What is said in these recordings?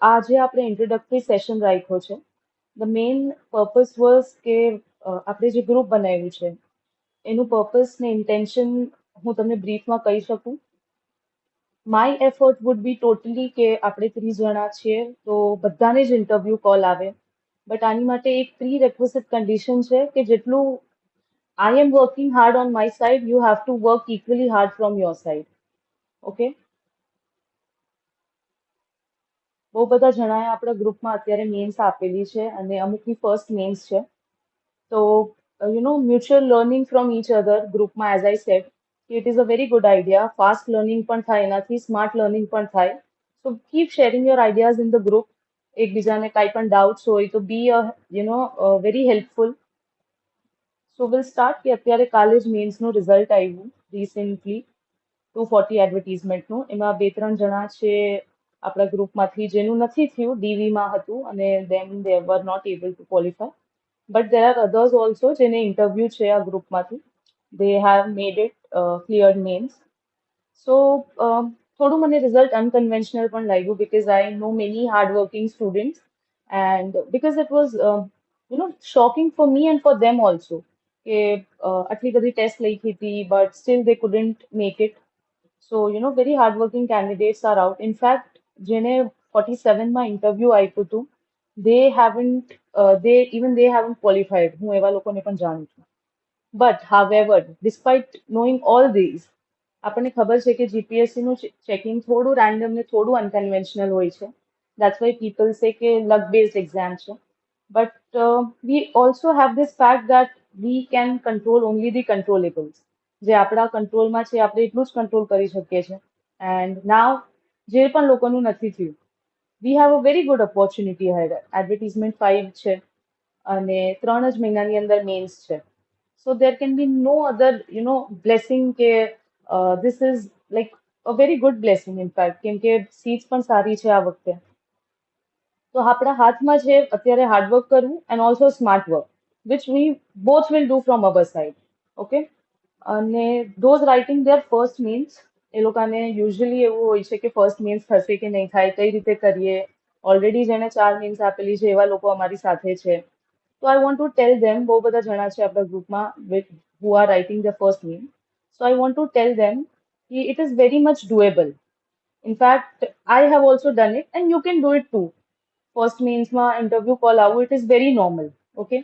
આજે આપણે introductory session રાખ્યો છે. ધ મેઇન પર્પસ વોઝ કે આપણે જે ગ્રુપ બનાવ્યું છે એનું પર્પસ ને ઇન્ટેન્શન હું તમને બ્રીફમાં કહી શકું. My effort would be totally કે આપણે 30 જણા છીએ તો બધાને જ ઇન્ટરવ્યુ કોલ આવે. બટ આની માટે એક પ્રી રેક્વિઝિટ કન્ડિશન છે કે જેટલું I am working hard on my side, you have to work equally hard from your side. Okay, બહુ બધા જણાએ આપણા ગ્રુપમાં અત્યારે મેન્સ આપેલી છે અને અમુકની ફર્સ્ટ મેન્સ છે. તો mutual learning from each other ગ્રુપમાં, as I said, it is a very good idea. Fast learning પણ થાય એનાથી, સ્માર્ટ લર્નિંગ પણ થાય. So keep sharing your ideas in the group. એકબીજાને કાંઈ પણ ડાઉટ્સ હોય તો be very helpful. So will start કે અત્યારે કાલે જ મેન્સનું રિઝલ્ટ આવ્યું રિસેન્ટલી, 240 એડવર્ટીઝમેન્ટનું. એમાં 2-3 જણા છે આપણા ગ્રુપમાંથી જેનું નથી થયું, ડીવીમાં હતું અને then they were not able to qualify. But there are others also જેને ઇન્ટરવ્યુ છે આ ગ્રુપમાંથી. They have made it clear mains. So થોડું મને રિઝલ્ટ અનકન્વેન્શનલ પણ લાગ્યું because I know many hard working students and because it was shocking for me and for them also કે આટલી બધી ટેસ્ટ લખી હતી but still they couldn't make it. So, very hardworking candidates are out. In fact, જેને 47માં interview આપ્યું હતું, they haven't qualified. હું એવા લોકોને પણ જાણું છું. But, however, despite knowing all these, આપણને ખબર છે કે જીપીએસસી નું ચેકિંગ થોડું રેન્ડમ ને થોડું અનકન્વેન્શનલ હોય છે. That's why people say કે luck based exam છે. But we also have this fact that we can control only the controllables. જે આપણા કંટ્રોલમાં છે આપણે એટલું જ કંટ્રોલ કરી શકીએ છીએ. એન્ડ નાવ જે પણ લોકોનું નથી થયું, we have a very good opportunity had. Advertisement 5 છે અને 3 જ મહિનાની અંદર મેન્સ છે. So there can be no other blessing કે this is like a very good blessing in fact, કેમ કે સીટ્સ પણ સારી છે આ વખતે. તો આપણા હાથમાં છે અત્યારે હાર્ડવર્ક કરવું and also smart work, which we both will do from our side. Okay, અને those writing their first mains, એ લોકોને યુઝ્યુઅલી એવું હોય છે કે ફર્સ્ટ મીન્સ થશે કે નહીં થાય, કઈ રીતે કરીએ. ઓલરેડી જેને 4 મીન્સ આપેલી છે એવા લોકો અમારી સાથે છે. તો આઈ વોન્ટ ટુ ટેલ ધેમ, બહુ બધા જણા છે આપણા ગ્રુપમાં who are writing the first main. So I want to tell them કે it is very much doable. In fact, I have also done it and you can do it too. First મીન્સમાં interview call આવવું, it is very normal. Okay,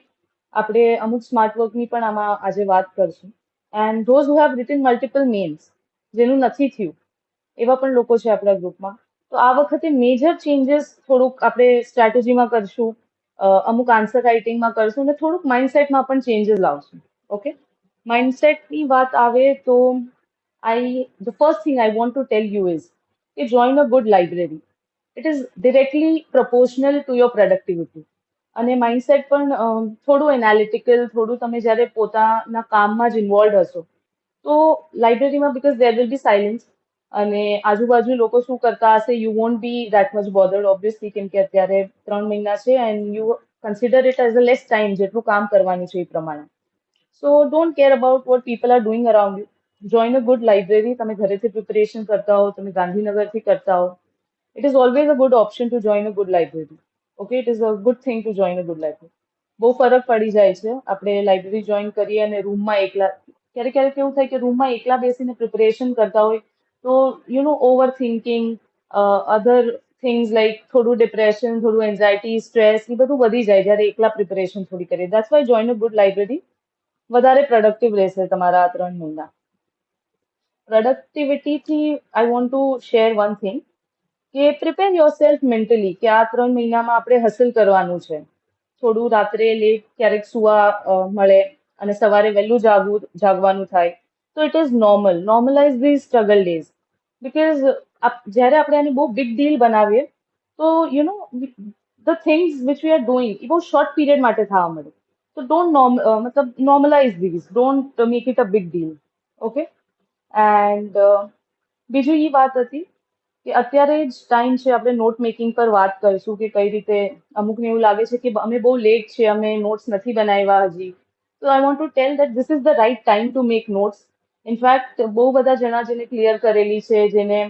આપણે અમુક smart વર્કની પણ આમાં આજે વાત કરશું. And those who have written multiple mains, જેનું નથી થયું એવા પણ લોકો છે આપણા ગ્રુપમાં. તો આ વખતે મેજર ચેન્જીસ થોડુંક આપણે સ્ટ્રેટેજીમાં કરશું, અમુક આન્સર રાઇટિંગમાં કરશું અને થોડુંક માઇન્ડસેટમાં પણ ચેન્જીસ લાવશું. ઓકે, માઇન્ડસેટની વાત આવે તો the first thing I want to tell you is કે join a good library. It is directly proportional to your productivity. અને માઇન્ડસેટ પણ થોડું એનાલિટિકલ, થોડું તમે જ્યારે પોતાના કામમાં જ ઇન્વોલ્વ હશો તો લાઇબ્રેરીમાં, because there will be silence અને આજુબાજુ લોકો શું કરતા હશે, you won't be that much bothered obviously, કેમ કે અત્યારે 3 મહિના છે and you consider it as a less time, જેટલું કામ કરવાનું છે એ પ્રમાણે. So don't care about what people are doing around you. Join a good library. તમે ઘરેથી પ્રિપરેશન કરતા હો, તમે ગાંધીનગરથી કરતા હો, it is always a good option to join a good library. Okay, it is a good thing to join a good library. બહુ ફરક પડી જાય છે આપણે લાઇબ્રેરી જોઈન કરીએ અને રૂમમાં એકલા, ક્યારેક ક્યારેક એવું થાય કે રૂમમાં એકલા બેસીને પ્રિપરેશન કરતા હોય તો over thinking, other things like થોડું ડિપ્રેશન, થોડું એન્ઝાયટી, સ્ટ્રેસ, એ બધું વધી જાય જ્યારે એકલા પ્રિપરેશન થોડી કરીએ. That's why join a good library. વધારે પ્રોડક્ટિવ રહેશે તમારા આ 3 મહિના. પ્રોડક્ટિવિટીથી I want to share one thing કે પ્રિપેર યોર સેલ્ફ મેન્ટલી કે આ 3 મહિનામાં આપણે હસલ કરવાનું છે. થોડું રાત્રે લેટ ક્યારેક સુવા મળે અને સવારે વહેલું જાગવાનું થાય તો it is normal. Normalize the struggle days. Because જ્યારે આપણે આની બહુ બિગ ડીલ બનાવીએ તો the things which we are doing એ બહુ શોર્ટ પીરિયડ માટે થવા મળે. તો ડોન્ટ મતલબ normalize these, don't make it a big deal. Okay, and બીજું એ વાત હતી કે અત્યારે જ ટાઈમ છે, આપણે નોટ મેકિંગ પર વાત કરીશું કે કઈ રીતે અમુકને એવું લાગે છે કે અમે બહુ લેટ છે, અમે નોટ્સ નથી બનાવ્યા હજી. તો I want to tell that this is the right time to make notes. In fact બહુ બધા જણા જેને ક્લિયર કરેલી છે, જેને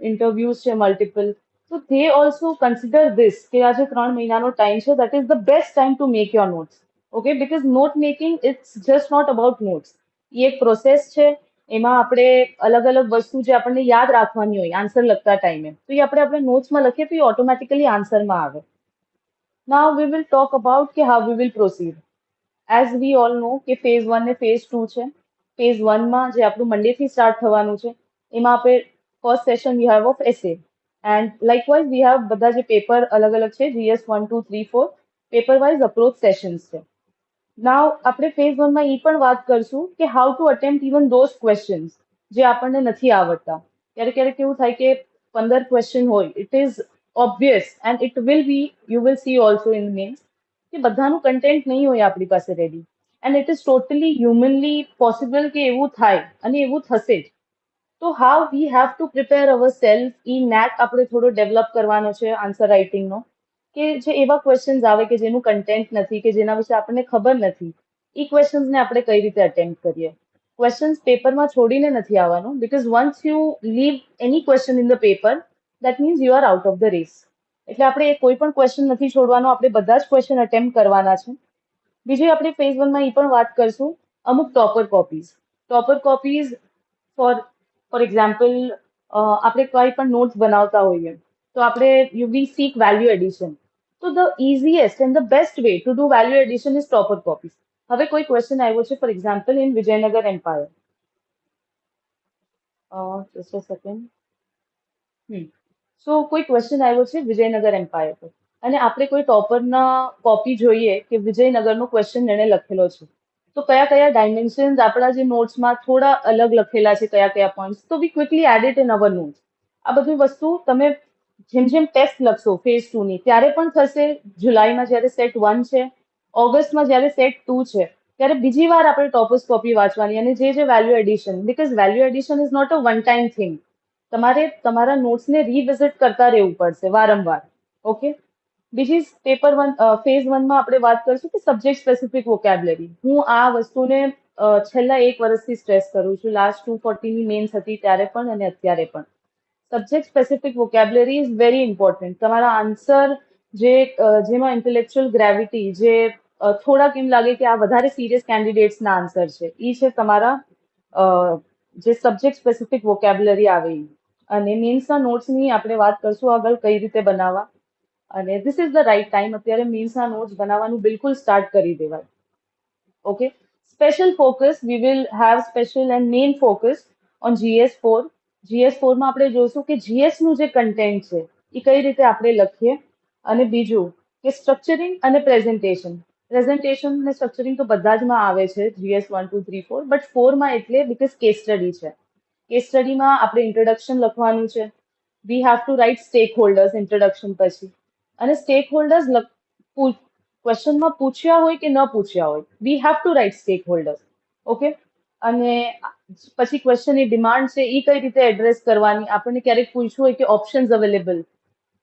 ઇન્ટરવ્યુઝ છે multiple, So they also consider this કે આ જે 3 મહિનાનો ટાઈમ છે that is the best time to make your notes. Okay, because note making it's just not about notes. એ એક પ્રોસેસ છે. એમાં આપણે અલગ અલગ વસ્તુ જે આપણને યાદ રાખવાની હોય આન્સર લખતા ટાઈમે તો એ આપણે નોટ્સમાં લખીએ તો એ ઓટોમેટિકલી આન્સરમાં આવે. Now we will talk about કે how we will proceed. As we all know કે phase 1 ને phase 2 છે. phase 1 માં જે આપણું મંડે થી સ્ટાર્ટ થવાનું છે એમાં આપણે first session we have of essay and likewise we have બધા જે પેપર અલગ અલગ છે GS 1 2 3 4 paper wise approach sessions છે. નાવ આપણે ફેઝ 1 માં એ પણ વાત કરશું કે how to attempt even those questions જે આપણને નથી આવડતા. ક્યારેક ક્યારેક એવું થાય કે 15 ક્વેશ્ચન હોય it is obvious and it will be you will see also in mains કે બધાનું કન્ટેન્ટ નહીં હોય આપણી પાસે ready and it is totally humanly possible કે એવું થાય અને એવું થશે જ. તો how we have to prepare ourself ઈ નેક આપણે થોડો ડેવલપ કરવાનો છે આન્સર રાઇટિંગનો કે જે એવા ક્વેશ્ચન્સ આવે કે જેનું કન્ટેન્ટ નથી કે જેના વિશે આપણને ખબર નથી એ ક્વેશ્ચન્સને આપણે કઈ રીતે અટેમ્પ્ટ કરીએ. ક્વેશ્ચન્સ પેપરમાં છોડીને નથી આવવાનું because once you leave any question in the paper that means you are out of the race. એટલે આપણે કોઈ પણ ક્વેશ્ચન નથી છોડવાનો, આપણે બધા જ ક્વેશ્ચન અટેમ્પ્ટ કરવાના છે. બીજી આપણે ફેઝ 1 માં એ પણ વાત કરશું અમુક topper copies. Topper copies for example આપણે કોઈ પણ નોટ્સ બનાવતા હોઈએ તો આપણે વી સીક વેલ્યુ એડિશન. તો the easiest and the best way to do value addition is topper copies. હવે કોઈ ક્વેશ્ચન આવ્યો છે for example in Vijayanagara empire. Just a second. So કોઈ ક્વેશ્ચન આવ્યો છે વિજયનગર એમ્પાયર પર અને આપણે કોઈ ટોપરના કોપી જોઈએ કે વિજયનગરનો ક્વેશ્ચન એણે લખેલો છે તો કયા કયા ડાયમેન્શન્સ આપણા જે નોટ્સમાં થોડા અલગ લખેલા છે કયા કયા પોઈન્ટ્સ તો we quickly add it in our notes. આ બધી વસ્તુ તમે જેમ જેમ ટેસ્ટ લખશો ફેઝ 2 ની ત્યારે પણ થશે. જુલાઈમાં જ્યારે સેટ 1 છે, ઓગસ્ટમાં જ્યારે સેટ 2 છે ત્યારે બીજી વાર આપણે ટોપર્સ કોપી વાંચવાની અને જે value addition because value addition is not a one time thing. તમારે તમારા નોટ્સને રીવિઝિટ કરતા રહેવું પડશે વારંવાર. ઓકે. બીજી પેપર 1 ફેઝ 1 માં આપણે વાત કરીશું કે સબ્જેક્ટ સ્પેસિફિક વોકેબ્યુલરી. હું આ વસ્તુને છેલ્લા 1 વર્ષથી સ્ટ્રેસ કરું છું. લાસ્ટ 240 ની મેન્સ હતી ત્યારે પણ અને અત્યારે પણ. Subject specific vocabulary is very important. તમારા આન્સર જેમાં ઇન્ટેલેક્ચ્યુઅલ ગ્રેવિટી જે થોડાક એમ લાગે કે આ વધારે સિરિયસ કેન્ડિડેટ્સના આન્સર છે એ છે તમારા જે સબ્જેક્ટ સ્પેસિફિક વોકેબ્યુલરી આવે ઈ. અને મેન્સના નોટ્સની આપણે વાત કરશું આગળ કઈ રીતે બનાવવા. અને this is the right time. અત્યારે મેન્સના નોટ્સ બનાવવાનું બિલકુલ સ્ટાર્ટ કરી દેવાય. Okay. Special focus we will have special and main focus on GS4. GS4 માં આપણે જોઈશું કે GS નું જે કન્ટેન્ટ છે એ કઈ રીતે આપણે લખીએ. અને બીજું કે સ્ટ્રક્ચરિંગ અને પ્રેઝન્ટેશન. પ્રેઝન્ટેશન અને સ્ટ્રક્ચરિંગ તો બધા જ માં આવે છે GS 1 2 3 4 બટ 4 માં એટલે બીકોઝ કેસ સ્ટડી છે. કેસ સ્ટડીમાં આપણે ઇન્ટ્રોડક્શન લખવાનું છે. We have to write stakeholders introduction પછી. અને સ્ટેક હોલ્ડર્સ ક્વેશ્ચનમાં પૂછ્યા હોય કે ન પૂછ્યા હોય we have to write stakeholders. Okay. અને પછી ક્વેશ્ચનની ડિમાન્ડ છે એ કઈ રીતે એડ્રેસ કરવાની. આપણને ક્યારેક પૂછવું હોય કે ઓપ્શન્સ અવેલેબલ,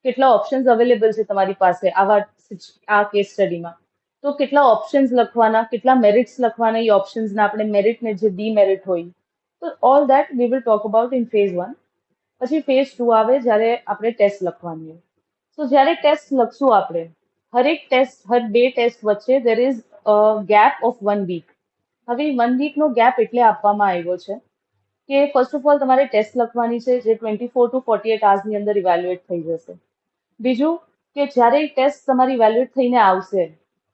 કેટલા ઓપ્શન્સ અવેલેબલ છે તમારી પાસે આ કેસ સ્ટડીમાં તો કેટલા ઓપ્શન્સ લખવાના, કેટલા મેરિટ્સ લખવાના એ ઓપ્શન્સના આપણે મેરિટ ને જે ડીમેરિટ હોય તો all that we will talk about in phase 1. પછી ફેઝ 2 આવે જ્યારે આપણે ટેસ્ટ લખવાની હોય. તો જ્યારે ટેસ્ટ લખશું આપણે હર 2 ટેસ્ટ વચ્ચે there is gap of 1 week. હવે 1 વીકનો ગેપ એટલે આપવામાં આવ્યો છે કે ફર્સ્ટ ઓફ ઓલ તમારે ટેસ્ટ લખવાની છે જે 24 to 48 અવર્સની અંદર ઇવેલ્યુએટ થઈ જશે. બીજું કે જ્યારે ટેસ્ટ તમારી ઇવેલ્યુએટ થઈને આવશે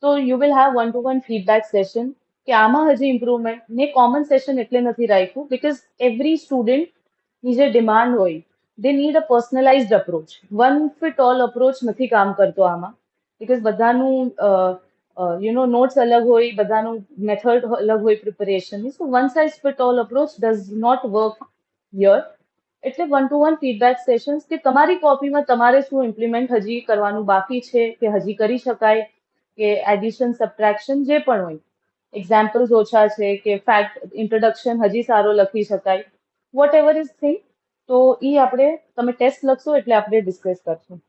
તો you will have 1-to-1 feedback session કે આમાં હજી ઇમ્પ્રુવમેન્ટ. મેં કોમન સેશન એટલે નથી રાખ્યું બીકોઝ એવરી સ્ટુડન્ટની જે ડિમાન્ડ હોય they need a personalised approach. One fit all approach નથી કામ કરતો આમાં બીકોઝ બધાનું નોટ્સ અલગ હોય, બધાનું મેથડ અલગ હોય પ્રિપેરેશનની. So one size fit all approach does not work here. એટલે 1-to-1 ફીડબેક સેશન્સ કે તમારી કોપીમાં તમારે શું ઇમ્પ્લિમેન્ટ હજી કરવાનું બાકી છે કે હજી કરી શકાય કે એડિશન સબટ્રેક્શન જે પણ હોય. એક્ઝામ્પલ્સ ઓછા છે કે ફેક્ટ ઇન્ટ્રોડક્શન હજી સારો લખી શકાય વોટ એવર ઇઝ થિંગ. તો એ આપણે તમે ટેસ્ટ લખશો એટલે આપણે ડિસ્કસ કરશું.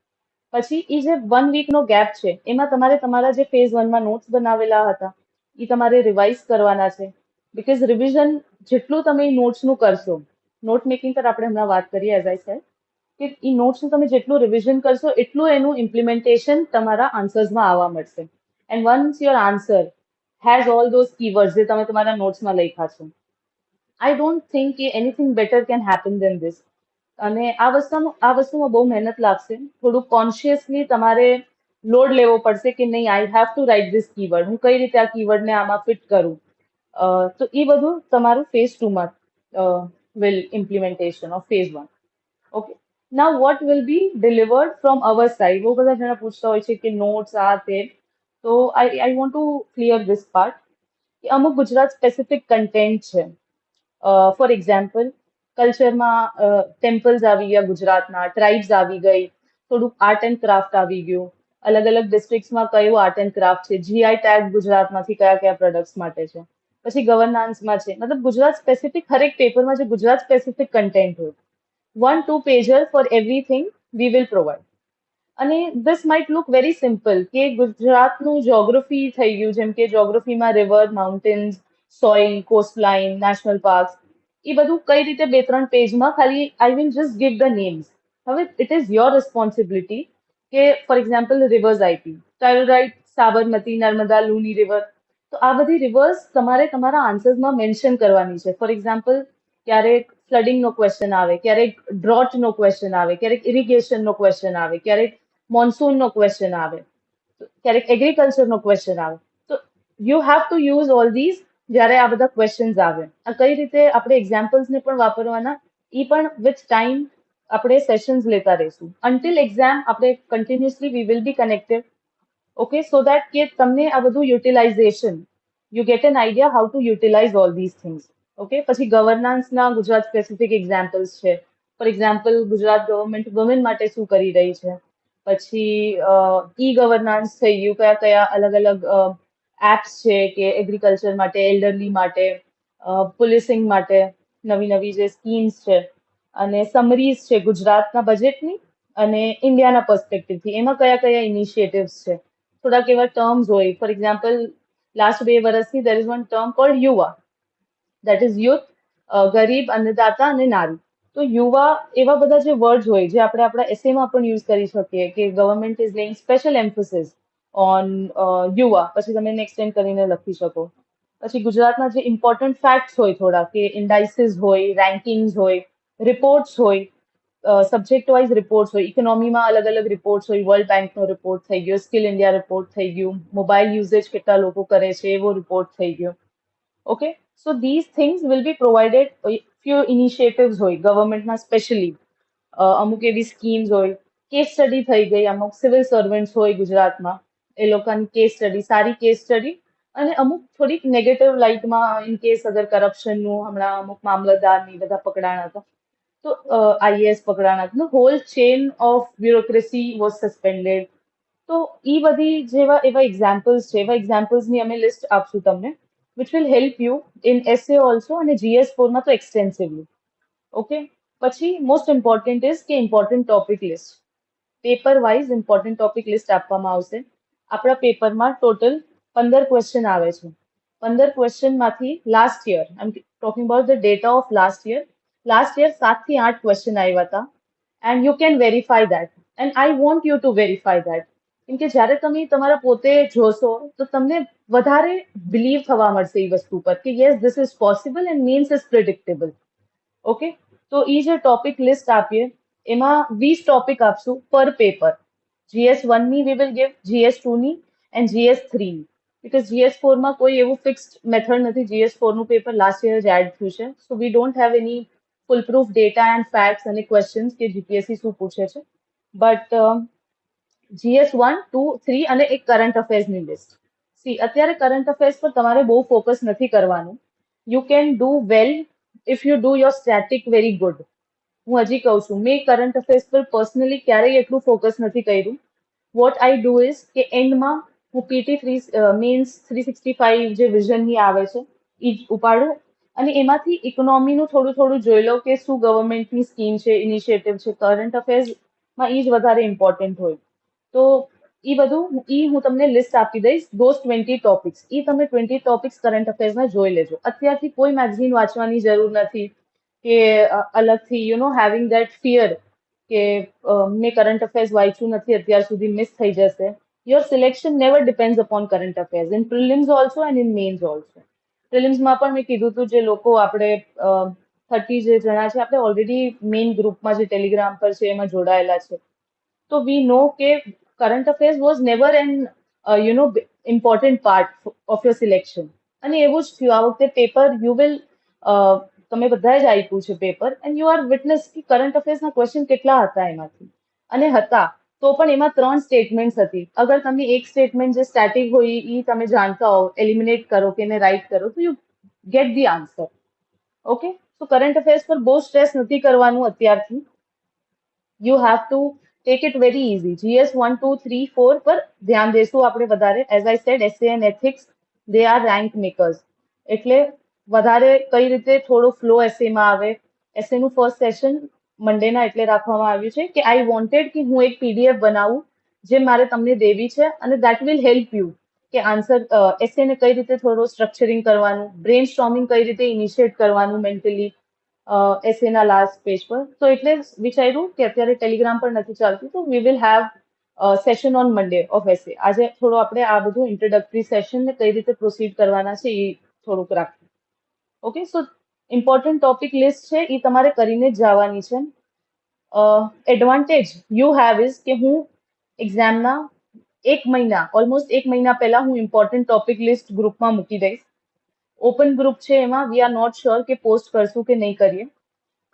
પછી એ જે 1 વીકનો ગેપ છે એમાં તમારે તમારા જે ફેઝ 1 માં નોટ્સ બનાવેલા હતા એ તમારે રિવાઇઝ કરવાના છે. બીકોઝ રિવિઝન જેટલું તમે નોટ્સનું કરશો, નોટ મેકિંગ પર આપણે હમણાં વાત કરીએ એઝ આઈ સેડ, કે એ નોટ્સનું તમે જેટલું રિવિઝન કરશો એટલું એનું ઇમ્પ્લિમેન્ટેશન તમારા આન્સર્સમાં આવવા મળશે. And once your answer has all those keywords જે તમે તમારા નોટ્સમાં લખ્યા છે, આઈ ડોન્ટ થિંક કે anything better can happen then this. અને આ વસ્તુમાં બહુ મહેનત લાગશે. થોડું કોન્શિયસલી તમારે લોડ લેવો પડશે કે નહીં, I have to write this keyword, હું કઈ રીતે આ કીવર્ડને આમાં ફિટ કરું. તો એ બધું તમારું phase 2માં will implementation of phase 1. Okay. Now what will be delivered from our side? બહુ બધા જણા પૂછતા હોય છે કે નોટ્સ આ તે. તો I want to clear this part કે અમુક ગુજરાત સ્પેસિફિક કન્ટેન્ટ છે. ફોર એક્ઝામ્પલ, કલ્ચરમાં ટેમ્પલ્સ આવી ગયા ગુજરાતના, ટ્રાઇબ્સ આવી ગઈ, થોડુંક આર્ટ એન્ડ ક્રાફ્ટ આવી ગયું, અલગ અલગ ડિસ્ટ્રિક્ટ્સમાં કયું આર્ટ એન્ડ ક્રાફ્ટ છે, જીઆઈ ટેગ ગુજરાતમાંથી કયા કયા પ્રોડક્ટ્સ માટે છે, પછી ગવર્નન્સમાં છે. મતલબ ગુજરાત સ્પેસિફિક હરેક પેપરમાં જે ગુજરાત સ્પેસિફિક કન્ટેન્ટ હોય, 1-2 pager for everything we will provide. અને this might look very simple કે ગુજરાતનું જ્યોગ્રાફી થઈ ગયું, જેમ કે જ્યોગ્રાફીમાં river, mountains, soil, coastline, national parks, એ બધું કઈ રીતે 2-3 પેજમાં ખાલી I will just give the names. હવે ઇટ ઇઝ યોર રિસ્પોન્સિબિલિટી કે ફોર એક્ઝામ્પલ રિવર્સ આઈપી, તો I will write Sabarmati, Narmada, Luni river. તો આ બધી રિવર્સ તમારે તમારા આન્સર્સમાં મેન્શન કરવાની છે. ફોર એક્ઝામ્પલ, ક્યારેક ફ્લડિંગનો ક્વેશ્ચન આવે, ક્યારેક ડ્રોટનો ક્વેશ્ચન આવે, ક્યારેક ઇરિગેશનનો ક્વેશ્ચન આવે, ક્યારેક મોન્સૂનનો ક્વેશ્ચન આવે, ક્યારેક એગ્રીકલ્ચરનો ક્વેશ્ચન આવે. તો you have to use all these જ્યારે આ બધા ક્વેશ્ચન્સ આવે. આ કઈ રીતે આપણે એક્ઝામ્પલ્સને પણ વાપરવાના, એ પણ વિથ ટાઈમ આપણે સેશન્સ લેતા રહીશું. અન્ટિલ એક્ઝામ આપણે continuously we will be connected. Okay, so that કે તમને આ બધું utilization, you get an idea how to utilize all these things. Okay, પછી ગવર્નન્સના ગુજરાત સ્પેસિફિક એક્ઝામ્પલ્સ છે. For example, Gujarat government women માટે શું કરી રહી છે. પછી ઈ ગવર્નન્સ થઈ ગયું, કયા કયા અલગ અલગ એપ્સ છે કે એગ્રીકલ્ચર માટે, એલ્ડરલી માટે, પોલીસિંગ માટે નવી નવી જે સ્કીમ્સ છે, અને સમરીઝ છે ગુજરાતના બજેટની અને ઇન્ડિયાના પર્સ્પેક્ટિવથી, એમાં કયા કયા ઇનિશિયેટિવ્સ છે. થોડાક એવા ટર્મ્સ હોય, ફોર એક્ઝામ્પલ લાસ્ટ 2 વર્ષથી there is one term called યુવા, દેટ ઇઝ યુથ, ગરીબ, અન્નદાતા અને નારી. તો યુવા, એવા બધા જે વર્ડ્સ હોય જે આપણે આપણા એસેમાં પણ યુઝ કરી શકીએ કે government is laying special emphasis on યુવા, પછી તમે એને એક્સટેન્ડ કરીને લખી શકો. પછી ગુજરાતના જે ઇમ્પોર્ટન્ટ ફેક્ટ્સ હોય થોડા, કે ઇન્ડાઇસીસ હોય, રેન્કિંગ્સ હોય, રિપોર્ટ્સ હોય, સબ્જેક્ટ વાઇઝ રિપોર્ટ્સ હોય, ઇકોનોમીમાં અલગ અલગ રિપોર્ટ્સ હોય, વર્લ્ડ બેંકનો રિપોર્ટ થઈ ગયો, સ્કિલ ઇન્ડિયા રિપોર્ટ થઈ ગયું, મોબાઈલ યુઝેજ કેટલા લોકો કરે છે એવો રિપોર્ટ થઈ ગયો. Okay, so these things will be provided. Few initiatives હોય ગવર્મેન્ટના સ્પેશિયલી, અમુક એવી સ્કીમ્સ હોય, કેસ સ્ટડી થઈ ગઈ, અમુક સિવિલ સર્વન્ટ્સ હોય ગુજરાતમાં, એ લોકોની કેસ સ્ટડી, સારી કેસ સ્ટડી, અને અમુક થોડીક નેગેટિવ લાઇટમાં ઇન કેસ અગર કરપ્શનનું, હમણાં અમુક મામલતદારની બધા પકડાણા હતા, તો આઈએએસ પકડાણા હતા, whole chain of bureaucracy was suspended. તો એ બધી જેવા એવા એક્ઝામ્પલ્સ છે, એવા એક્ઝામ્પલ્સની અમે લિસ્ટ આપશું તમને, which will help you in essay also અને GS4માં તો extensively. ઓકે, પછી મોસ્ટ ઇમ્પોર્ટન્ટ ઇઝ કે important topic list, paper wise important topic list આપવામાં આવશે. આપણા પેપરમાં ટોટલ 15 ક્વેશ્ચન આવે છે. 15 ક્વેશ્ચનમાંથી last year, I am talking about the data of last year 7 થી 8 ક્વેશ્ચન આવ્યા હતા. And you can verify that, and I want you to verify that. કેમ કે જ્યારે તમે તમારા પોતે જોશો તો તમને વધારે બિલીવ થવા મળશે એ વસ્તુ પર કે yes this is possible and means is predictable. Okay, તો એ જે ટોપિક લિસ્ટ આપીએ એમાં 20 ટોપિક આપશું પર પેપર. GS1ની વી વિલ ગિવ, GS2ની એન્ડ GS3ની. બીકોઝ GS4માં કોઈ એવું ફિક્સ્ડ મેથડ નથી. GS4નું પેપર લાસ્ટ યર જ એડ થયું છે, so we don't have any foolproof data and facts અને ક્વેશ્ચન્સ કે જીપીએસસી શું પૂછે છે. બટ GS1, 2, 3 અને એક કરંટ અફેર્સની લિસ્ટ. સી, અત્યારે કરંટ અફેર્સ પર તમારે બહુ ફોકસ નથી કરવાનું. You can do well if you do your static very good. હું હજી કહું છું, મેં કરંટ અફેર્સ પર પર્સનલી ક્યારેય એટલું ફોકસ નથી કર્યું. વોટ આઈ ડુ ઇઝ કે એન્ડમાં હું PT3 મીન્સ 365 જે વિઝનની આવે છે એ જ ઉપાડું, અને એમાંથી ઇકોનોમીનું થોડું થોડું જોઈ લઉં કે શું ગવર્મેન્ટની સ્કીમ છે, ઇનિશિયેટિવ છે. કરંટ અફેર્સમાં એ જ વધારે ઇમ્પોર્ટન્ટ હોય. તો એ બધું હું તમને લિસ્ટ આપી દઈશ, દોઝ 20 ટોપિક્સ. એ તમે 20 ટોપિક્સ કરંટ અફેર્સના જોઈ લેજો. અત્યારથી કોઈ મેગઝીન વાંચવાની જરૂર નથી કે અલગથી હેવિંગ દેટ ફિયર કે મેં કરંટ અફેર્સ વાંચ્યું નથી અત્યાર સુધી, મિસ થઈ જશે. Your selection never depends upon current affairs in prelims also and in mains also. પ્રિલિમ્સમાં પણ મેં કીધું હતું, જે લોકો આપણે 30 જે જણા છે આપણે ઓલરેડી મેઇન ગ્રુપમાં જે ટેલિગ્રામ પર છે એમાં જોડાયેલા છે. So we know that current affairs was never an important part of your selection. અને એવું જ થયું આ વખતે પેપર યુ વિલ તમે બધાએ જ આપ્યું છે paper and you are witness કે કરંટ અફેર્સના ક્વેશ્ચન કેટલા હતા એમાંથી. અને હતા તો પણ એમાં 3 સ્ટેટમેન્ટ્સ હતી. અગર તમે એક સ્ટેટમેન્ટ જે સ્ટેટિક હોય એ તમે જાણતા હો, એલિમિનેટ કરો કે એને રાઈટ કરો તો you get the answer. Okay, તો કરંટ અફેર્સ પર બહુ સ્ટ્રેસ નથી કરવાનું અત્યારથી. you have to take it very easy. GS 1, 2, 3, 4 પર ધ્યાન દેશું આપણે વધારે. As I said, essay and ethics, they are rank makers. એટલે વધારે કઈ રીતે થોડો ફ્લો એસેમાં આવે. એસેનું ફર્સ્ટ સેશન મંડેના એટલે રાખવામાં આવ્યું છે કે આઈ વોન્ટેડ કે હું એક પીડીએફ બનાવું જે મારે તમને દેવી છે અને દેટ વિલ હેલ્પ યુ કે આન્સર એસેને કઈ રીતે થોડું સ્ટ્રક્ચરિંગ કરવાનું, બ્રેન સ્ટોર્મિંગ કઈ રીતે ઇનિશિએટ કરવાનું મેન્ટલી એસેના લાસ્ટ પેજ પર. તો એટલે વિચાર્યું કે અત્યારે ટેલિગ્રામ પર નથી ચાલતું તો we will have session on Monday of essay. આજે થોડું આપણે આ બધું ઇન્ટ્રોડક્ટરી સેશન ને કઈ રીતે પ્રોસીડ કરવાના છે એ થોડુંક રાખીએ. ઓકે, સો ઇમ્પોર્ટન્ટ ટોપિક લિસ્ટ છે એ તમારે કરીને જ જવાની છે. એડવાન્ટેજ યુ હેવ ઇઝ કે હું એક્ઝામના ઓલમોસ્ટ એક મહિના પહેલા હું ઇમ્પોર્ટન્ટ ટોપિક લિસ્ટ ગ્રુપમાં મૂકી દઈશ. ઓપન ગ્રુપ છે એમાં વી આર નોટ શ્યોર કે પોસ્ટ કરશું કે નહીં કરીએ.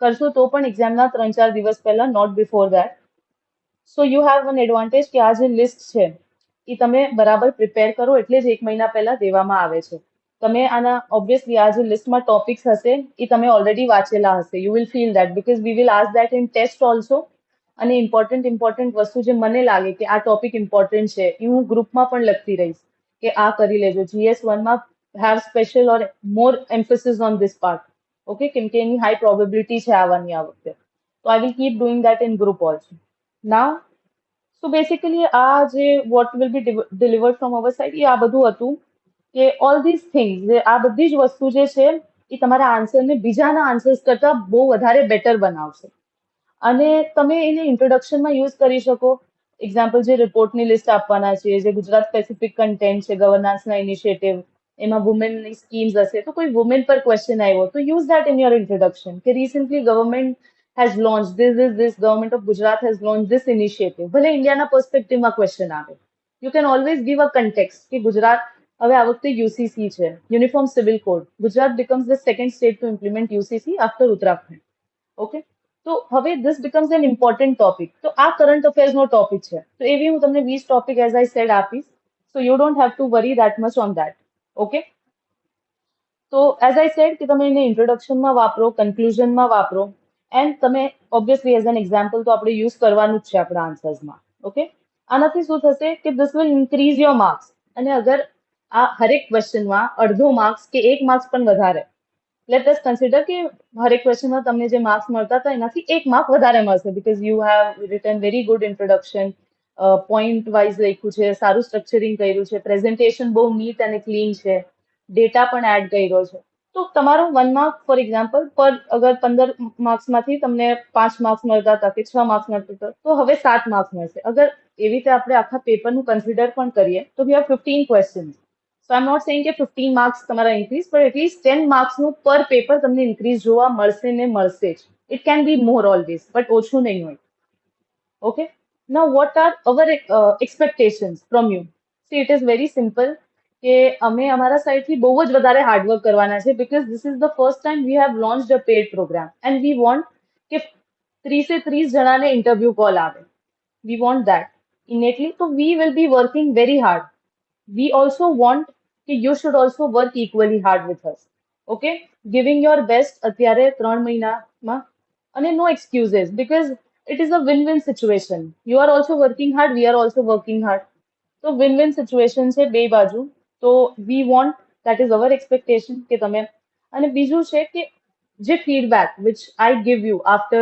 કરશું તો પણ એક્ઝામના 3-4 દિવસ પહેલા, not before that. So you have one advantage કે આ જે લિસ્ટ છે એ તમે બરાબર પ્રિપેર કરો એટલે જ એક મહિના પહેલા દેવામાં આવે છે. તમે આના ઓબ્વિયસલી આ જે લિસ્ટમાં ટોપિક્સ હશે એ તમે ઓલરેડી વાંચેલા હશે. You will feel that because we will ask that in test also. અને ઇમ્પોર્ટન્ટ વસ્તુ જે મને લાગે કે આ ટોપિક ઇમ્પોર્ટન્ટ છે એ હું ગ્રુપમાં પણ લખતી રહીશ કે આ કરી લેજો. GS 1 માં have special or more emphasis on this part. Okay, કેમ કે એની હાઈ પ્રોબેબિલિટી છે આવવાની આ વખતે. તો I will keep doing that in group also. Now so basically આ જે what will be delivered from our side એ આ બધું હતું કે ઓલ ધીસ થિંગ્સ, આ બધી જ વસ્તુ જે છે એ તમારા આન્સરને બીજાના આન્સર્સ કરતા બહુ વધારે બેટર બનાવશે. અને તમે એને ઇન્ટ્રોડક્શનમાં યુઝ કરી શકો. એક્ઝામ્પલ જે રિપોર્ટની લિસ્ટ આપવાના છે, જે ગુજરાત સ્પેસિફિક કન્ટેન્ટ છે, ગવર્નન્સના ઇનિશિયેટિવ, એમાં વુમેનની સ્કીમ્સ હશે તો કોઈ વુમેન પર ક્વેશ્ચન આવ્યો તો use that in your introduction કે recently government has launched this government of Gujarat has launched this initiative. ભલે ઇન્ડિયાના પર્સપેક્ટિવમાં ક્વેશ્ચન આવે, you can always give a context કે ગુજરાત હવે આ વખતે યુસીસી છે, uniform civil code. Gujarat becomes the second state to implement UCC after Uttarakhand. Okay, તો હવે this becomes an important topic. તો આ કરંટ અફેર્સનો ટોપિક છે તો એવી હું તમને 20 ટોપિક એઝ આઈ સેડ આપીશ. So you don't have to worry that much on that. Okay, તો એઝ આઈ સેડ કે તમે એને ઇન્ટ્રોડક્શનમાં વાપરો, કન્ક્લુઝનમાં વાપરો એન્ડ તમે ઓબ્વિયસલી એઝ એન એક્ઝામ્પલ તો આપણે યુઝ કરવાનું જ છે આપણા આન્સર્સમાં. ઓકે, આનાથી શું થશે કે this will increase your marks. અને અગર આ હરેક ક્વેશ્ચનમાં અડધો માર્ક્સ કે 1 માર્ક્સ પણ વધારે, લેટ અસ કન્સિડર કે હરેક ક્વેશ્ચનમાં તમને જે માર્ક્સ મળતા હતા એનાથી 1 માર્ક વધારે મળશે because you have return very good introduction, point wise લખ્યું છે, સારું સ્ટ્રક્ચરિંગ કર્યું છે, પ્રેઝન્ટેશન બહુ નીટ અને ક્લીન છે, ડેટા પણ એડ કર્યો છે. તો તમારો 1 માર્ક ફોર એક્ઝામ્પલ પર અગર 15 માર્ક્સમાંથી તમને 5 માર્ક્સ મળતા હતા કે 6 માર્ક્સ મળતા હતા તો હવે 7 માર્ક્સ મળશે. અગર એવી રીતે આપણે આખા પેપરનું કન્સિડર પણ કરીએ તો we have 15 questions. So I am not saying કે 15 માર્ક્સ તમારા ઇન્ક્રીઝ, પણ એટલીસ્ટ 10 માર્ક્સનું પર પેપર તમને ઇન્ક્રીઝ જોવા મળશે ને મળશે જ. It can be more always, but ઓછું નહીં હોય. Okay, now what are our expectations from you? See, it is very simple કે અમે અમારા સાઈડથી બહુ જ વધારે હાર્ડવર્ક કરવાના છે because this is the first time we have launched a paid program and we want કે 30 જણાને ઇન્ટરવ્યુ કોલ આવે. We want that innately. તો we will be working very hard. We also want કે you should also work equally hard with us. Okay, giving your best અત્યારે 3 મહિનામાં. અને no excuses because it is a win-win situation. You are also working hard, we are also working hard. So win-win situation છે બે બાજુ. તો we want, that is our expectation કે તમે. અને બીજું છે કે જે feedback which I give you after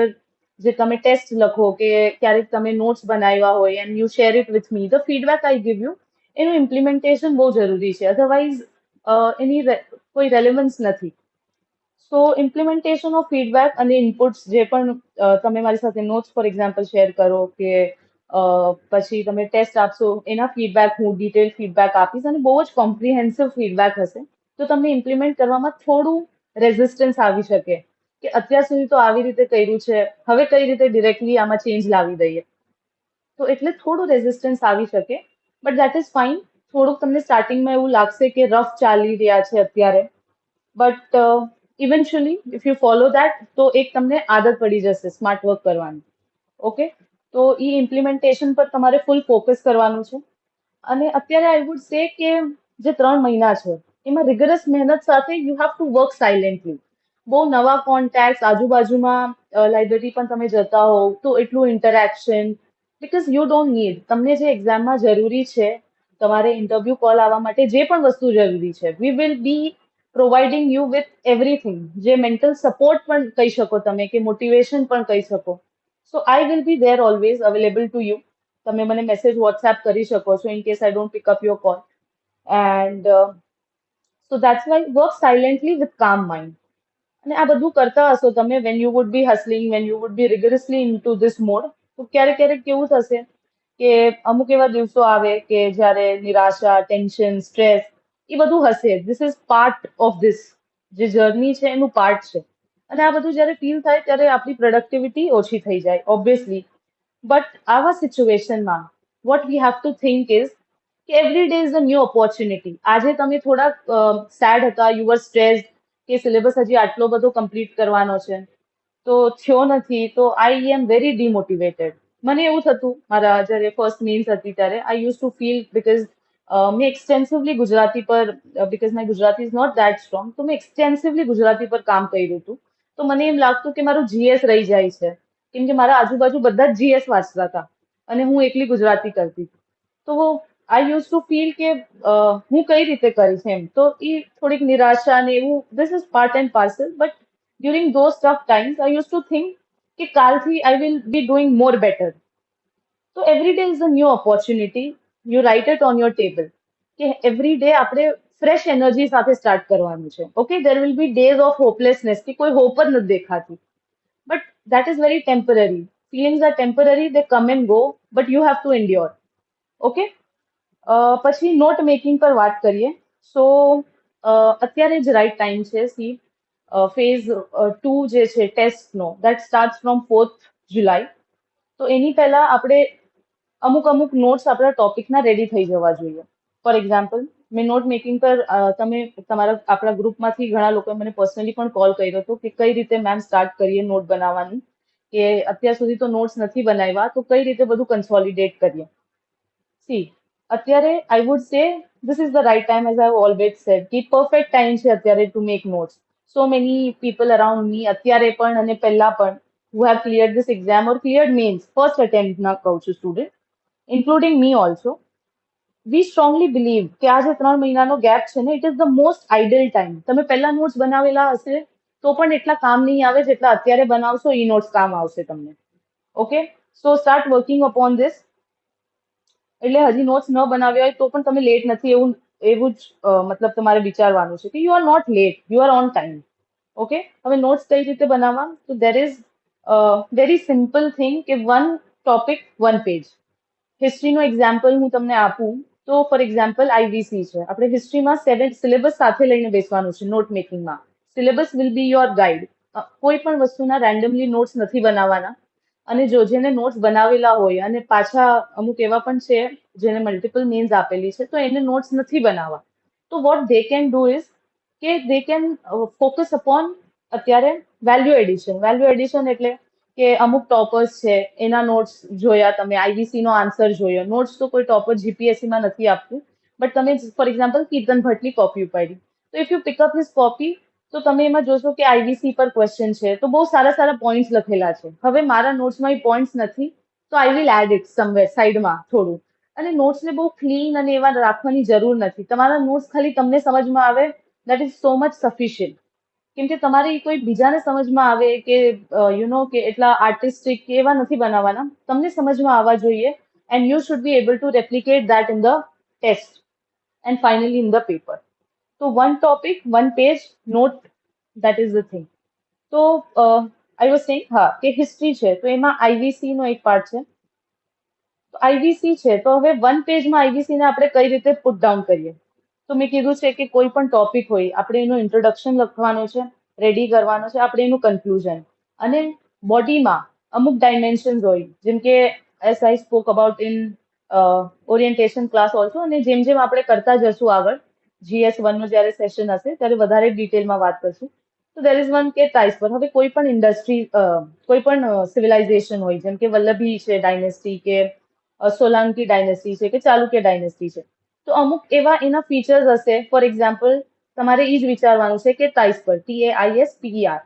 જે તમે ટેસ્ટ લખો કે ક્યારેક તમે નોટ્સ બનાવ્યા હોય and you share it with me, the feedback I give you એનું ઇમ્પ્લિમેન્ટેશન બહુ જરૂરી છે. અધરવાઇઝ એની કોઈ રેલેવન્સ નથી. સો ઇમ્પ્લિમેન્ટેશન ઓફ ફીડબેક અને ઇનપુટ્સ જે પણ તમે મારી સાથે નોટ્સ ફોર એક્ઝામ્પલ શેર કરો કે પછી તમે ટેસ્ટ આપશો એના ફીડબેક હું ડિટેલ ફીડબેક આપીશ અને બહુ જ કોમ્પ્રિહેન્સિવ ફીડબેક હશે તો તમને ઇમ્પ્લિમેન્ટ કરવામાં થોડું રેઝિસ્ટન્સ આવી શકે કે અત્યાર સુધી તો આવી રીતે કર્યું છે હવે કઈ રીતે ડિરેક્ટલી આમાં ચેન્જ લાવી દઈએ તો એટલે થોડું રેઝિસ્ટન્સ આવી શકે બટ દેટ ઇઝ ફાઇન થોડુંક તમને સ્ટાર્ટિંગમાં એવું લાગશે કે રફ ચાલી રહ્યા છે અત્યારે but eventually if you follow that તો એક તમને આદત પડી જશે સ્માર્ટ વર્ક કરવાની ઓકે તો એ ઇમ્પ્લિમેન્ટેશન પર તમારે ફૂલ ફોકસ કરવાનું છે અને અત્યારે આઈ વુડ સે કે જે 3 મહિના છે એમાં રિગરસ મહેનત સાથે you have to work silently બહુ નવા કોન્ટેક્ટ આજુબાજુમાં લાઇબ્રેરી પણ તમે જતા હોવ તો એટલું interaction because you don't need તમને જે એક્ઝામમાં જરૂરી છે તમારે ઇન્ટરવ્યુ કોલ આવવા માટે જે પણ વસ્તુ જરૂરી છે we will be providing you with everything જે મેન્ટલ સપોર્ટ પણ કહી શકો તમે કે મોટિવેશન પણ કહી શકો so I will be there always available to you તમે મને મેસેજ વોટ્સએપ કરી શકો છો in case I don't pick up your call and so that's why work silently with calm mind અને આ બધું કરતા હશો તમે when you would be hustling when you would B rigorously into this mode તો ક્યારેક ક્યારેક કેવું થશે કે અમુક એવા દિવસો આવે કે જ્યારે નિરાશા ટેન્શન સ્ટ્રેસ એ બધું હશે this is part of this જે જર્ની છે એનું પાર્ટ છે અને આ બધું જ્યારે ફીલ થાય ત્યારે આપણી પ્રોડક્ટિવિટી ઓછી થઈ જાય ઓબ્વિયસલી બટ આવા સિચ્યુએશનમાં what we have to think is કે every day is a new opportunity આજે તમે થોડાક સેડ હતા યુ આર સ્ટ્રેસ્ડ કે સિલેબસ હજી આટલો બધો કમ્પ્લીટ કરવાનો છે તો થયો નથી તો આઈ એમ વેરી ડિમોટિવેટેડ મને એવું થતું મારા જ્યારે ફર્સ્ટ મેન્સ હતી ત્યારે I use to feel because મેં એક્સટેન્સિવલી ગુજરાતી પર because my Gujarati is not that strong તો મેં એક્સટેન્સિવલી ગુજરાતી પર કામ કર્યું હતું તો મને એમ લાગતું કે મારું જીએસ રહી જાય છે કેમ કે મારા આજુબાજુ બધા જ જીએસ વાંચતા હતા અને હું એકલી ગુજરાતી કરતી હતી તો આઈ યુઝ ટુ ફીલ કે હું કઈ રીતે કરીશ એમ તો એ થોડીક નિરાશા ને એવું this is part and parcel but during those tough times I use to think કે કાલથી I will be doing more better તો every day is a new opportunity you write it on your table કે every day આપણે fresh energy સાથે start કરવાનું છે okay there will be days of hopelessness કે કોઈ હોપ જ નથી દેખાતી but that is very temporary feelings are temporary they come and go but you have to endure okay પછી નોટ મેકિંગ પર વાત કરીએ સો અત્યારે જ રાઈટ ટાઈમ છે સી ફેઝ 2 જે છે ટેસ્ટનો દેટ સ્ટાર્ટ ફ્રોમ 4th જુલાઈ તો એની પહેલા આપણે અમુક અમુક નોટ્સ આપણા ટોપિકના રેડી થઈ જવા જોઈએ ફોર એક્ઝામ્પલ મેં નોટ મેકિંગ પર તમે તમારા આપણા ગ્રુપમાંથી ઘણા લોકોએ મને પર્સનલી પણ કોલ કર્યો હતો કે કઈ રીતે મેમ સ્ટાર્ટ કરીએ નોટ બનાવવાની કે અત્યાર સુધી તો નોટ્સ નથી બનાવ્યા તો કઈ રીતે બધું કન્સોલિડેટ કરીએ સી અત્યારે I would say this is the right time as I always said કે પરફેક્ટ ટાઈમ છે અત્યારે to make notes so many people around me અત્યારે પણ અને પહેલા પણ who have cleared this exam or cleared means first attempt ના કહું છું સ્ટુડન્ટ ઇન્ક્લુડિંગ મી ઓલ્સો વી સ્ટ્રોંગલી બિલીવ કે આ જે 3 મહિનાનો ગેપ છે ને it is the most idol time તમે પહેલા નોટ્સ બનાવેલા હશે તો પણ એટલા કામ નહીં આવે જેટલા અત્યારે બનાવશો એ નોટ્સ કામ આવશે તમને okay so start working upon this એટલે હજી નોટ્સ ન બનાવ્યા હોય તો પણ તમે લેટ નથી એવું એવું જ મતલબ તમારે વિચારવાનું છે કે you are not late you are on time okay હવે નોટ્સ કઈ રીતે બનાવવા તો there is very simple thing કે વન ટોપિક વન પેજ હિસ્ટ્રીનો એક્ઝામ્પલ હું તમને આપું તો ફોર એક્ઝામ્પલ આઈવીસી છે આપણે હિસ્ટ્રીમાં 7 સિલેબસ સાથે લઈને બેસવાનું છે નોટ મેકિંગમાં syllabus will be your guide કોઈ પણ વસ્તુના રેન્ડમલી નોટ્સ નથી બનાવવાના અને જો જેને નોટ્સ બનાવેલા હોય અને પાછા અમુક એવા પણ છે જેને મલ્ટિપલ મીન્સ આપેલી છે તો એને નોટ્સ નથી બનાવવા તો what they can do is કે દે કેન ફોકસ અપોન અત્યારે વેલ્યુ એડિશન એટલે કે અમુક ટોપર્સ છે એના નોટ્સ જોયા તમે આઈવીસી નો આન્સર જોયો નોટ્સ તો કોઈ ટોપર જીપીએસસી માં નથી આપતું બટ તમે ફોર એક્ઝામ્પલ કીર્તન ભટ્ટની કોપી ઉપાડી તો if you pick up his copy તો તમે એમાં જોશો કે આઈવીસી પર ક્વેશ્ચન છે તો બહુ સારા સારા પોઈન્ટ્સ લખેલા છે હવે મારા નોટ્સમાં એ પોઈન્ટ્સ નથી તો I will add it somewhere સાઈડમાં થોડું અને નોટ્સને બહુ ક્લીન અને એવા રાખવાની જરૂર નથી તમારા નોટ્સ ખાલી તમને સમજમાં આવે that is so much sufficient કેમ કે તમારે ઈ કોઈ બીજાને સમજમાં આવે કે યુ નો કે એટલા આર્ટિસ્ટિક કે એવા નથી બનાવવાના તમને સમજમાં આવવા જોઈએ and you should be able to replicate that in the test and finally in the paper તો one topic one page note that is the thing. તો આઈ વોઝ સેઇંગ હા કે હિસ્ટ્રી છે તો એમાં આઈવીસી નો એક પાર્ટ છે. આઈવીસી છે તો હવે વન પેજમાં આઈવીસી ને આપણે કઈ રીતે પુટ ડાઉન કરીએ. તો મેં કીધું છે કે કોઈ પણ ટોપિક હોય આપણે એનું ઇન્ટ્રોડક્શન લખવાનું છે, રેડી કરવાનો છે, આપણે એનું કન્ક્લુઝન અને બોડીમાં અમુક ડાયમેન્શન્સ હોય જેમ કે S I spoke about in orientation class also, અને જેમ જેમ આપણે કરતા જશું આગળ GS1 નો જ્યારે સેશન હશે ત્યારે વધારે ડિટેલમાં વાત કરશું. તો દેર ઇઝ વન કે ટાઈસ પર હવે કોઈ પણ ઇન્ડસ્ટ્રી કોઈ પણ સિવિલાઇઝેશન હોય જેમ કે વલ્લભી છે ડાયનેસ્ટી કે સોલાંકી ડાયનેસ્ટી છે કે ચાલુક્ય ડાયનેસ્ટી છે, તો અમુક એવા એના ફીચર્સ હશે. ફોર એક્ઝામ્પલ તમારે એ જ વિચારવાનું છે કે ટાઈસ પર TAISPER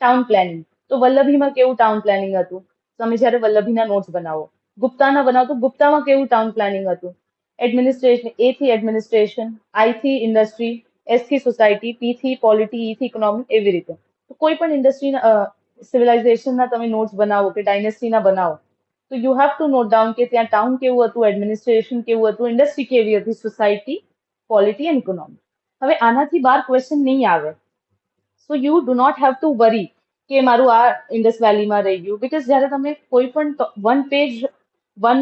ટાઉન પ્લાનિંગ. તો વલ્લભીમાં કેવું ટાઉન પ્લાનિંગ હતું, તમે જ્યારે વલ્લભીના નોટ્સ બનાવો. ગુપ્તાના બનાવો તો ગુપ્તામાં કેવું ટાઉન પ્લાનિંગ હતું. એડમિનિસ્ટ્રેશન, એ થી એડમિનિસ્ટ્રેશન, આઈ થી ઇન્ડસ્ટ્રી, એસ થી સોસાયટી, પી થી પોલિટી, ઈ થી ઇકોનોમી, એવી રીતે. તો કોઈ પણ ઇન્ડસ્ટ્રીના સિવિલાઇઝેશનના તમે નોટ્સ બનાવો કે ડાયનેસ્ટીના બનાવો તો you have two note down કે ત્યાં ટાઉન કેવું હતું, એડમિનિસ્ટ્રેશન કેવું હતું, ઇન્ડસ્ટ્રી કેવી હતી, સોસાયટી, પોલિટી એન્ડ ઇકોનોમી. હવે આનાથી બાર ક્વેશ્ચન નહીં આવે. So you do not have to worry કે મારું આ ઇન્ડસ વેલીમાં રહી ગયું, બીકોઝ જ્યારે તમે કોઈ પણ one page one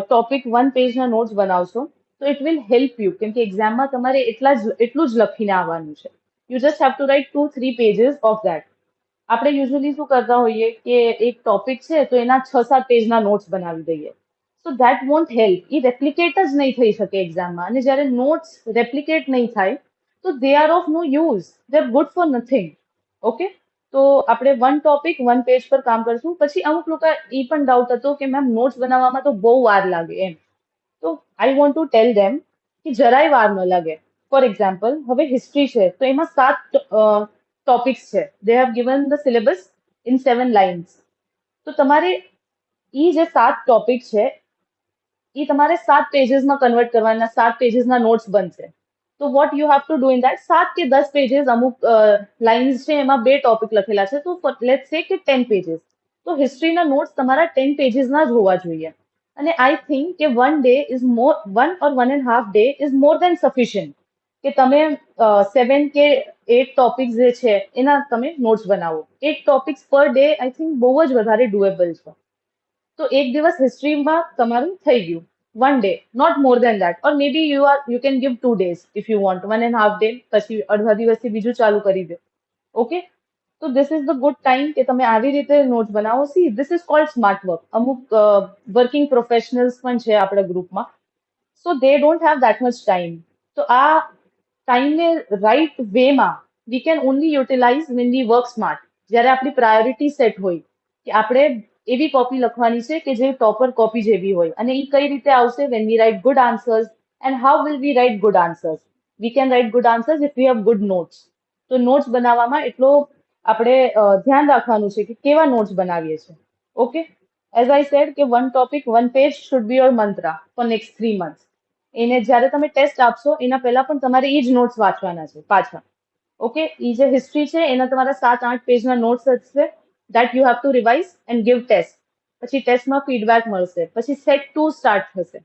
topic one પેજના નોટ્સ બનાવશો તો ઇટ વિલ હેલ્પ યુ, કેમ કે એક્ઝામમાં તમારે એટલું જ લખીને આવવાનું છે. You just have to write 2-3 pages of that. આપણે યુઝ્યુઅલી શું કરતા હોઈએ કે એક ટોપિક છે તો એના 6-7 પેજના નોટ્સ બનાવી દઈએ. So that want help. A replicate જ નહીં થઈ શકે એક્ઝામમાં, અને જ્યારે નોટ્સ રેપ્લિકેટ નહીં થાય તો they are of no use, they are good for nothing. Okay, તો આપણે વન ટોપિક વન પેજ પર કામ કરશું. પછી અમુક લોકો એ પણ ડાઉટ હતો કે મેમ નોટ્સ બનાવવામાં તો બહુ વાર લાગે એમ. તો I want to tell them કે જરાય વાર ન લાગે. ફોર એક્ઝામ્પલ હવે હિસ્ટ્રી છે તો એમાં 7 ટોપિક્સ છે. They have given the syllabus in 7 lines. તો તમારે એ જે 7 ટોપિક છે એ તમારે 7 પેજીસમાં કન્વર્ટ કરવાના, 7 પેજીસના નોટ્સ બનશે. તો what you have to do in that, 7 કે 10 પેજીસ અમુક લાઇન્સ છે એમાં 2 ટોપિક લખેલા છે તો લેટ્સ સે કે 10 પેજીસ. તો હિસ્ટ્રીના નોટ્સ તમારા 10 પેજીસના જ હોવા જોઈએ. અને આઈ થિંક કે one day is more, 1 or 1.5 day is more than sufficient કે તમે 7 કે 8 ટોપિક્સ જે છે એના તમે નોટ્સ બનાવો. 8 topics per day I think બહુ જ વધારે ડુએબલ છે. તો એક દિવસ હિસ્ટ્રીમાં તમારું થઈ ગયું, one day, not more than that. Or maybe you can give 2 days if you want, 1.5 day, પછી અડધા દિવસથી બીજું ચાલુ કરી દે. ઓકે, તો this is the good time કે તમે આવી રીતે નોટ્સ બનાવો. See this is called smart work. અમુક વર્કિંગ પ્રોફેશનલ્સ પણ છે આપણા ગ્રુપમાં, so they don't have that much time. તો આ ટાઈમને રાઈટ વેમાં we can only utilise when we work smart. જ્યારે આપણી પ્રાયોરિટી સેટ હોય કે આપણે એવી કોપી લખવાની છે કે જે ટોપર કોપી જેવી હોય, અને એ કઈ રીતે આવશે, when we write good answers. And how will we write good answers? We can write good answers if we have good notes. તો નોટ્સ બનાવવામાં એટલો આપણે ધ્યાન રાખવાનું છે કે કેવા નોટ્સ બનાવીએ છીએ. ઓકે, એઝ આઈ સેડ કે one topic one page should be your mantra for next 3 months. એને જ્યારે તમે ટેસ્ટ આપશો એના પહેલા પણ તમારે એ જ નોટ્સ વાંચવાના છે પાછા. ઓકે, એ જે હિસ્ટ્રી છે એના તમારા 7-8 પેજના નોટ્સ હશે, that you have to revise and give test. પછી ટેસ્ટમાં ફીડબેક મળશે. પછી સેટ 2 સ્ટાર્ટ થશે.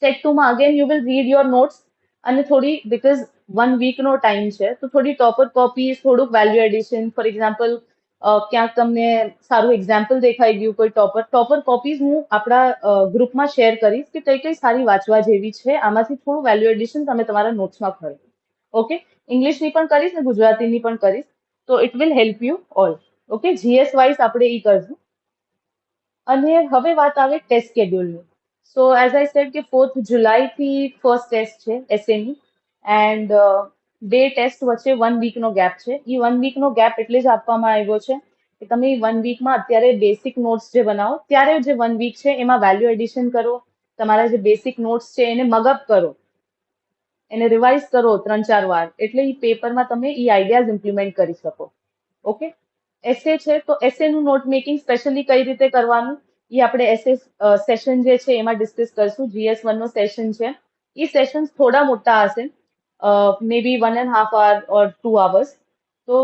સેટ 2 માં again you will read your notes, અને થોડી, બીકોઝ 1 વીકનો ટાઈમ છે તો થોડી ટોપર કોપી, થોડુંક વેલ્યુ એડિશન. ફોર એક્ઝામ્પલ ક્યાંક તમને સારું એક્ઝામ્પલ દેખાઈ ગયું કોઈ ટોપર કોપીઝ હું આપણા ગ્રુપમાં શેર કરીશ કે કઈ કઈ સારી વાંચવા જેવી છે. આમાંથી થોડું વેલ્યુ એડિશન તમે તમારા નોટ્સમાં કરો. ઓકે, ઇંગ્લિશની પણ કરીશ ને ગુજરાતીની પણ કરીશ, તો it will help you all. Okay, GS wise આપણે એ કરશું. અને હવે વાત આવે ટેસ્ટ શેડ્યુલની. સો એઝ આઈ સેડ કે 4th જુલાઈથી ફર્સ્ટ ટેસ્ટ છે એસએની, એન્ડ 2 ટેસ્ટ વચ્ચે 1 વીકનો ગેપ છે. એ 1 વીકનો ગેપ એટલે જ આપવામાં આવ્યો છે કે તમે 1 વીકમાં અત્યારે બેસિક નોટ્સ જે બનાવો, ત્યારે જે 1 વીક છે એમાં વેલ્યુ એડિશન કરો, તમારા જે બેસિક નોટ્સ છે એને મગઅપ કરો, એને રિવાઇઝ કરો 3-4 વાર, એટલે એ પેપરમાં તમે એ આઈડિયાઝ ઇમ્પ્લિમેન્ટ કરી શકો. ઓકે, એસે છે તો એસે નું નોટ મેકિંગ સ્પેશિયલી કઈ રીતે કરવાનું એ આપણે એસે સેશન જે છે એમાં ડિસ્કસ કરશું. GS1 નો સેશન છે, એ સેશન્સ થોડા મોટા હશે, મે બી 1.5 hour or 2 hours. તો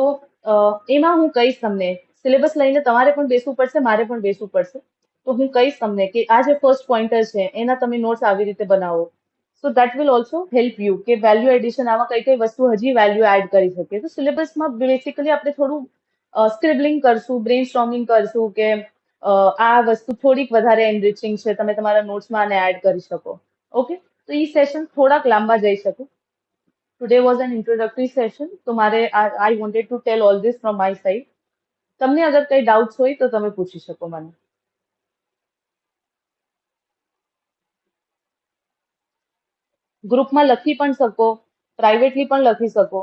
એમાં હું કહીશ તમને, સિલેબસ લઈને તમારે પણ બેસવું પડશે, મારે પણ બેસવું પડશે. તો હું કહીશ તમને કે આ જે ફર્સ્ટ પોઈન્ટર છે એના તમે નોટ્સ આવી રીતે બનાવો. So that will also help you કે વેલ્યુ એડિશન આમાં કઈ કઈ વસ્તુ હજી વેલ્યુ એડ કરી શકીએ. તો સિલેબસમાં બેસિકલી આપણે થોડું સ્ક્રિબલિંગ કરશું, બ્રેન સ્ટ્રોમિંગ કરશું કે આ વસ્તુ થોડીક વધારે એનરિચિંગ છે, તમે તમારા નોટ્સમાં આને એડ કરી શકો. ઓકે, તો એ સેશન થોડાક લાંબા જઈ શકે. Today was an introductory session, તો મારે I wanted to tell all this from my side. તમને અગર કઈ ડાઉટ્સ હોય તો તમે પૂછી શકો મને. ગ્રુપમાં લખી પણ શકો, પ્રાઇવેટલી પણ લખી શકો.